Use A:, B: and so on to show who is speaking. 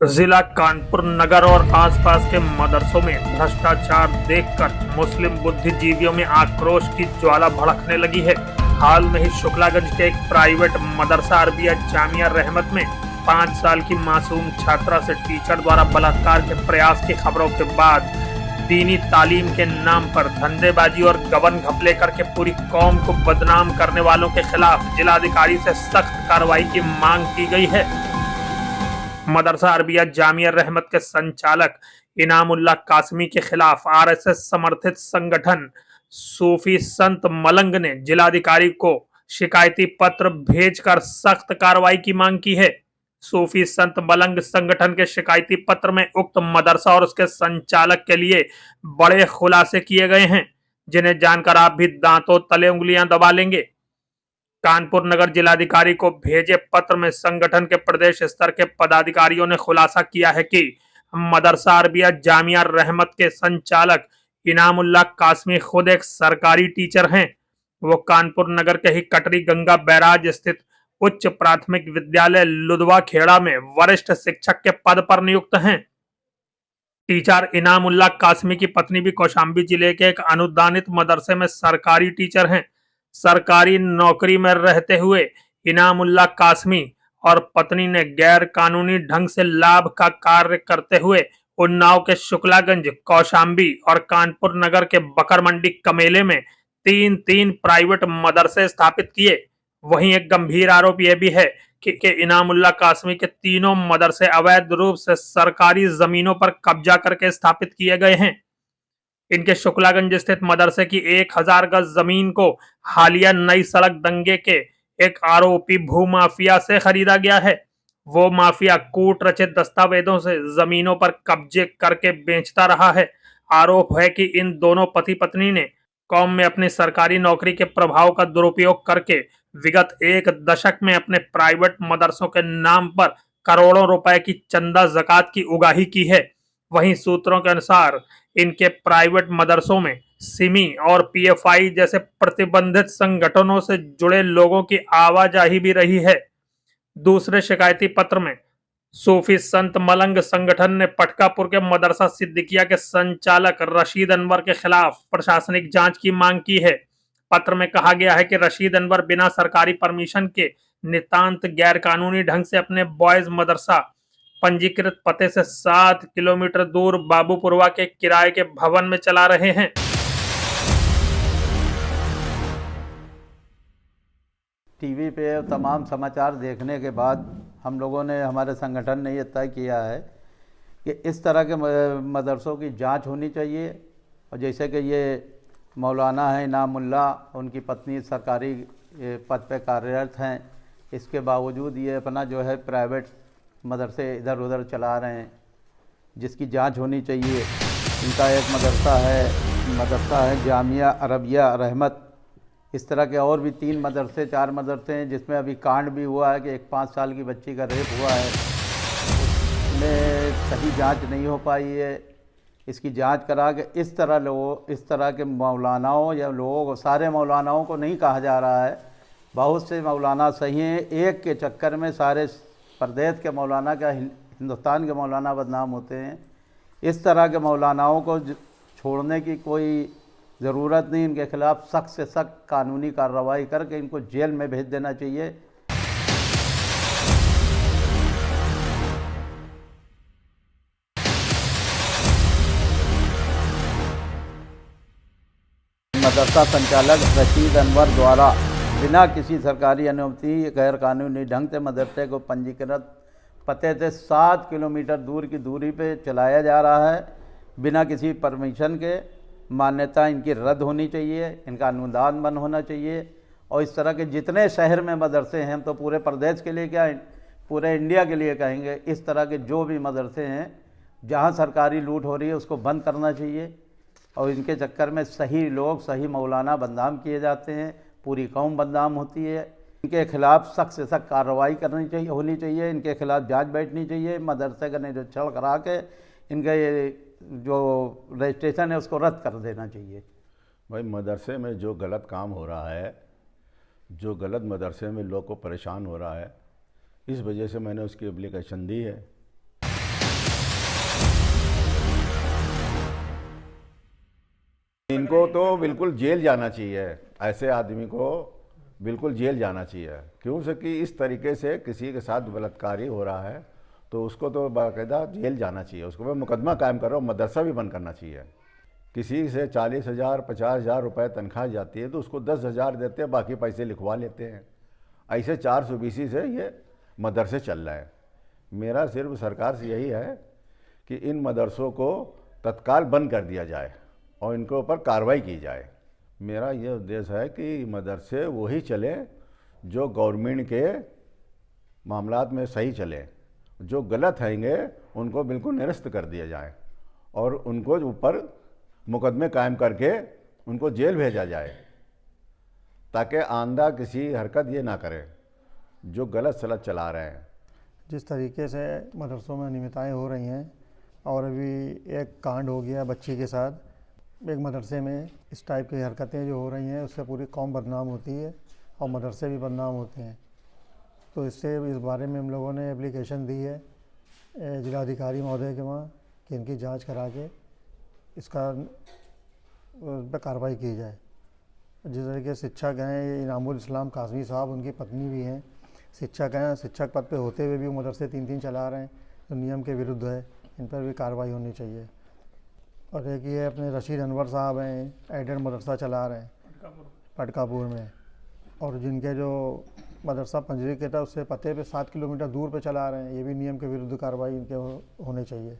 A: जिला कानपुर नगर और आसपास के मदरसों में भ्रष्टाचार देखकर मुस्लिम बुद्धिजीवियों में आक्रोश की ज्वाला भड़कने लगी है। हाल में ही शुक्लागंज के एक प्राइवेट मदरसा अरबिया जामिया रहमत में 5 साल की मासूम छात्रा से टीचर द्वारा बलात्कार के प्रयास की खबरों के बाद दीनी तालीम के नाम पर धंधेबाजी और गबन घपले करके पूरी कौम को बदनाम करने वालों के खिलाफ जिलाधिकारी से सख्त कार्रवाई की मांग की गई है। मदरसा अरबिया जामिया रहमत के संचालक इनामुल्लाह कासमी के खिलाफ आरएसएस समर्थित संगठन सूफी संत मलंग ने जिलाधिकारी को शिकायती पत्र भेजकर सख्त कार्रवाई की मांग की है। सूफी संत मलंग संगठन के शिकायती पत्र में उक्त मदरसा और उसके संचालक के लिए बड़े खुलासे किए गए हैं, जिन्हें जानकर आप भी दांतों तले उंगलियां दबा लेंगे। कानपुर नगर जिलाधिकारी को भेजे पत्र में संगठन के प्रदेश स्तर के पदाधिकारियों ने खुलासा किया है कि मदरसा अरबिया जामिया रहमत के संचालक इनामुल्लाह कासमी खुद एक सरकारी टीचर हैं। वो कानपुर नगर के ही कटरी गंगा बैराज स्थित उच्च प्राथमिक विद्यालय लुधवा खेड़ा में वरिष्ठ शिक्षक के पद पर नियुक्त हैं। टीचर इनामुल्लाह कासमी की पत्नी भी कौशाम्बी जिले के एक अनुदानित मदरसे में सरकारी टीचर हैं। सरकारी नौकरी में रहते हुए इनामुल्लाह कासमी और पत्नी ने गैर कानूनी ढंग से लाभ का कार्य करते हुए उन्नाव के शुक्लागंज, कौशाम्बी और कानपुर नगर के बकर मंडी कमेले में 3 प्राइवेट मदरसे स्थापित किए। वहीं एक गंभीर आरोप यह भी है कि इनामुल्लाह कासमी के तीनों मदरसे अवैध रूप से सरकारी जमीनों पर कब्जा करके स्थापित किए गए हैं। इनके शुक्लागंज स्थित मदरसे की 1000 गज जमीन को हालिया नई सड़क दंगे के एक आरोपी भूमाफिया से खरीदा गया है। वो माफिया कूट रचित दस्तावेजों से जमीनों पर कब्जे करके बेचता रहा है। आरोप है कि इन दोनों पति पत्नी ने कौम में अपनी सरकारी नौकरी के प्रभाव का दुरुपयोग करके विगत 1 दशक में अपने प्राइवेट मदरसों के नाम पर करोड़ों रुपए की चंदा ज़कात की उगाही की है। वहीं सूत्रों के अनुसार इनके प्राइवेट मदरसों में सिमी और पीएफआई जैसे प्रतिबंधित संगठनों से जुड़े लोगों की आवाजाही भी रही है। दूसरे शिकायती पत्र में सूफी संत मलंग संगठन ने पटकापुर के मदरसा सिद्दीकिया के संचालक रशीद अनवर के खिलाफ प्रशासनिक जांच की मांग की है। पत्र में कहा गया है कि रशीद अनवर बिना सरकारी परमिशन के नितांत गैर कानूनी ढंग से अपने बॉयज मदरसा पंजीकृत पते से 7 किलोमीटर दूर बाबूपुरवा के किराए के भवन में चला रहे हैं।
B: टीवी पे तमाम समाचार देखने के बाद हम लोगों ने, हमारे संगठन ने ये तय किया है कि इस तरह के मदरसों की जांच होनी चाहिए। और जैसे कि ये मौलाना है इनामुल्लाह, उनकी पत्नी सरकारी पद पे कार्यरत हैं, इसके बावजूद ये अपना जो है प्राइवेट मदरसे इधर उधर चला रहे हैं, जिसकी जांच होनी चाहिए। इनका एक मदरसा है जामिया अरबिया रहमत। इस तरह के और भी 4 मदरसे हैं जिसमें अभी कांड भी हुआ है कि एक 5 साल की बच्ची का रेप हुआ है, उसमें सही जांच नहीं हो पाई है। इसकी जांच करा के इस तरह के मौलानाओं या लोगों को, सारे मौलानाओं को नहीं कहा जा रहा है, बहुत से मौलाना सही हैं, एक के चक्कर में सारे प्रदेश के मौलाना क्या हिंदुस्तान के मौलाना बदनाम होते हैं। इस तरह के मौलानाओं को छोड़ने की कोई ज़रूरत नहीं। इनके खिलाफ सख्त से सख्त कानूनी कार्रवाई करके इनको जेल में भेज देना चाहिए। मदरसा संचालक रशीद अनवर द्वारा बिना किसी सरकारी अनुमति गैर कानूनी ढंग से मदरसे को पंजीकृत पते से 7 किलोमीटर दूर की दूरी पे चलाया जा रहा है, बिना किसी परमिशन के। मान्यता इनकी रद्द होनी चाहिए, इनका अनुदान बंद होना चाहिए। और इस तरह के जितने शहर में मदरसे हैं, तो पूरे प्रदेश के लिए क्या, पूरे इंडिया के लिए कहेंगे, इस तरह के जो भी मदरसे हैं जहाँ सरकारी लूट हो रही है उसको बंद करना चाहिए। और इनके चक्कर में सही लोग, सही मौलाना बदनाम किए जाते हैं, पूरी कौम बदनाम होती है। इनके खिलाफ सख्त से सख्त कार्रवाई होनी चाहिए। इनके खिलाफ जांच बैठनी चाहिए। मदरसे का निरीक्षण करा के इनका ये जो रजिस्ट्रेशन है उसको रद्द कर देना चाहिए।
C: भाई, मदरसे में जो गलत काम हो रहा है, जो गलत मदरसे में लोग को परेशान हो रहा है, इस वजह से मैंने उसकी एप्लीकेशन दी है। इनको तो बिल्कुल जेल जाना चाहिए, ऐसे आदमी को बिल्कुल जेल जाना चाहिए। क्यों से कि इस तरीके से किसी के साथ बलात्कारी हो रहा है तो उसको तो बाकायदा जेल जाना चाहिए, उसको पर मुकदमा कायम करो, मदरसा भी बंद करना चाहिए। किसी से 40,000 50,000 रुपये तनख्वाह जाती है तो उसको 10,000 देते हैं, बाकी पैसे लिखवा लेते हैं। ऐसे 420 से ये मदरसे चल रहे हैं। मेरा सिर्फ सरकार से यही है कि इन मदरसों को तत्काल बंद कर दिया जाए और इनके ऊपर कार्रवाई की जाए। मेरा ये उद्देश्य है कि मदरसे वही चले जो गवर्नमेंट के मामलात में सही चले, जो गलत हैंगे उनको बिल्कुल निरस्त कर दिया जाए और उनको ऊपर मुकदमे कायम करके उनको जेल भेजा जाए, ताकि आंदा किसी हरकत ये ना करें जो गलत सलत चला रहे हैं।
D: जिस तरीके से मदरसों में अनियमितताएँ हो रही हैं और अभी एक कांड हो गया बच्ची के साथ, एक मदरसे में इस टाइप की हरकतें जो हो रही हैं उससे पूरी कौम बदनाम होती है और मदरसे भी बदनाम होते हैं। तो इससे इस बारे में हम लोगों ने एप्लीकेशन दी है जिलाधिकारी महोदय के वहाँ कि इनकी जांच करा के इसका उस पर कार्रवाई की जाए। जिस तरीके शिक्षक हैं इनामुल इस्लाम कासमी साहब, उनकी पत्नी भी हैं, शिक्षक हैं, शिक्षक पद पे होते हुए भी वो मदरसे 3-3 चला रहे हैं, तो नियम के विरुद्ध है, इन पर भी कार्रवाई होनी चाहिए। और एक ये अपने रशीद अनवर साहब हैं, एडेड मदरसा चला रहे हैं पटकापुर में, और जिनके जो मदरसा पंजरी के था उससे पते पे 7 किलोमीटर दूर पे चला रहे हैं, ये भी नियम के विरुद्ध कार्रवाई इनके होने चाहिए।